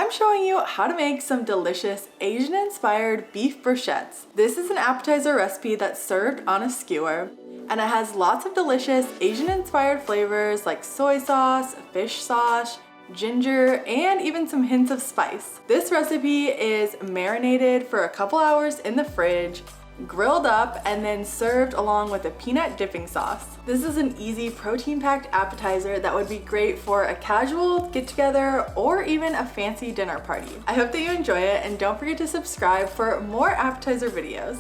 I'm showing you how to make some delicious Asian-inspired beef brochettes. This is an appetizer recipe that's served on a skewer, and it has lots of delicious Asian-inspired flavors like soy sauce, fish sauce, ginger, and even some hints of spice. This recipe is marinated for a couple hours in the fridge, grilled up, and then served along with a peanut dipping sauce. This is an easy protein-packed appetizer that would be great for a casual get-together or even a fancy dinner party. I hope that you enjoy it, and don't forget to subscribe for more appetizer videos.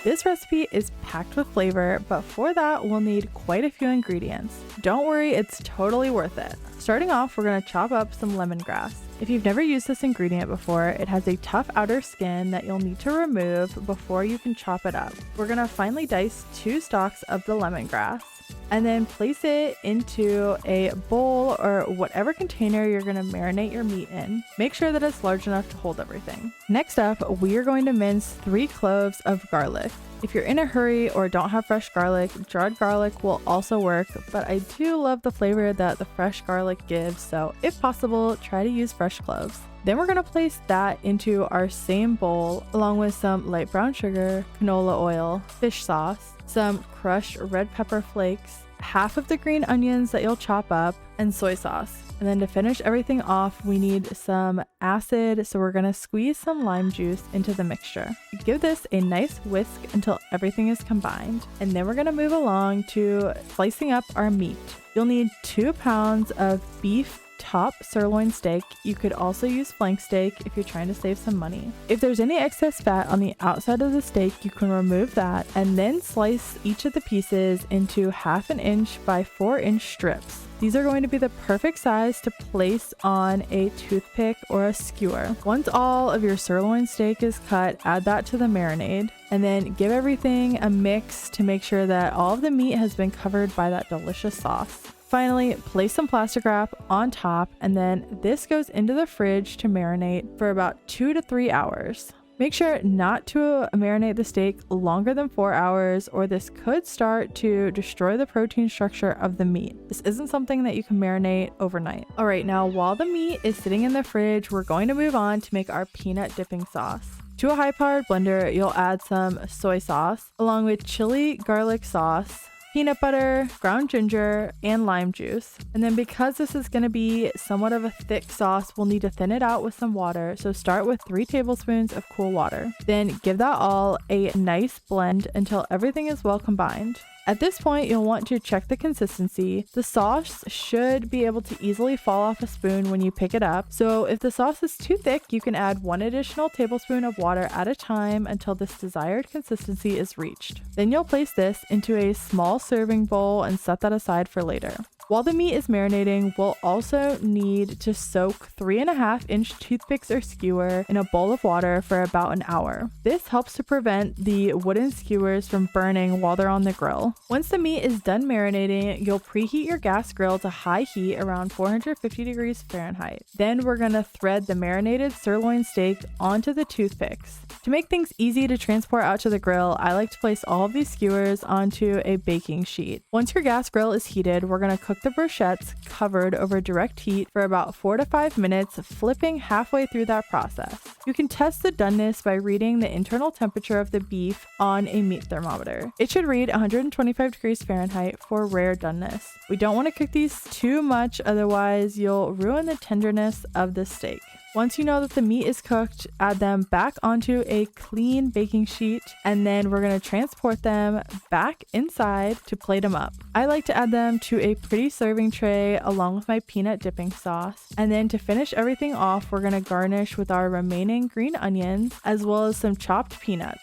This recipe is packed with flavor, but for that we'll need quite a few ingredients. Don't worry, it's totally worth it. Starting off, we're going to chop up some lemongrass. If you've never used this ingredient before, it has a tough outer skin that you'll need to remove before you can chop it up. We're going to finely dice 2 stalks of the lemongrass and then place it into a bowl or whatever container you're going to marinate your meat in. Make sure that it's large enough to hold everything. Next up, we are going to mince 3 cloves of garlic. If you're in a hurry or don't have fresh garlic, dried garlic will also work, but I do love the flavor that the fresh garlic gives, so if possible, try to use fresh cloves. Then we're going to place that into our same bowl along with some light brown sugar, canola oil, fish sauce, some crushed red pepper flakes, half of the green onions that you'll chop up, and soy sauce. And then to finish everything off, we need some acid, so we're going to squeeze some lime juice into the mixture. Give this a nice whisk until everything is combined, and then we're going to move along to slicing up our meat. You'll need 2 pounds of beef top sirloin steak. You could also use flank steak if you're trying to save some money. If there's any excess fat on the outside of the steak, you can remove that and then slice each of the pieces into 1/2 inch by 4 inch strips. These are going to be the perfect size to place on a toothpick or a skewer. Once all of your sirloin steak is cut, add that to the marinade and then give everything a mix to make sure that all of the meat has been covered by that delicious sauce. Finally, place some plastic wrap on top, and then this goes into the fridge to marinate for about 2 to 3 hours. Make sure not to marinate the steak longer than 4 hours, or this could start to destroy the protein structure of the meat. This isn't something that you can marinate overnight. All right, now while the meat is sitting in the fridge, we're going to move on to make our peanut dipping sauce. To a high-powered blender, you'll add some soy sauce along with chili garlic sauce, peanut butter, ground ginger, and lime juice. And then because this is going to be somewhat of a thick sauce, we'll need to thin it out with some water. So start with 3 tablespoons of cool water. Then give that all a nice blend until everything is well combined. At this point, you'll want to check the consistency. The sauce should be able to easily fall off a spoon when you pick it up. So if the sauce is too thick, you can add 1 additional tablespoon of water at a time until this desired consistency is reached. Then you'll place this into a small serving bowl and set that aside for later. While the meat is marinating, we'll also need to soak 3.5 inch toothpicks or skewer in a bowl of water for about an hour. This helps to prevent the wooden skewers from burning while they're on the grill. Once the meat is done marinating, you'll preheat your gas grill to high heat around 450 degrees Fahrenheit. Then we're going to thread the marinated sirloin steak onto the toothpicks. To make things easy to transport out to the grill, I like to place all of these skewers onto a baking sheet. Once your gas grill is heated, we're going to cook the brochettes covered over direct heat for about 4 to 5 minutes, flipping halfway through that process. You can test the doneness by reading the internal temperature of the beef on a meat thermometer. It should read 125 degrees Fahrenheit for rare doneness. We don't want to cook these too much, otherwise you'll ruin the tenderness of the steak. Once you know that the meat is cooked, add them back onto a clean baking sheet, and then we're going to transport them back inside to plate them up. I like to add them to a pretty serving tray along with my peanut dipping sauce. And then to finish everything off, we're going to garnish with our remaining green onions as well as some chopped peanuts.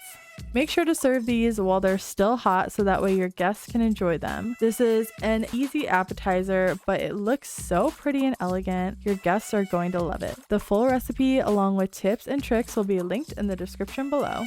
Make sure to serve these while they're still hot so that way your guests can enjoy them. This is an easy appetizer, but it looks so pretty and elegant. Your guests are going to love it. The full recipe along with tips and tricks will be linked in the description below.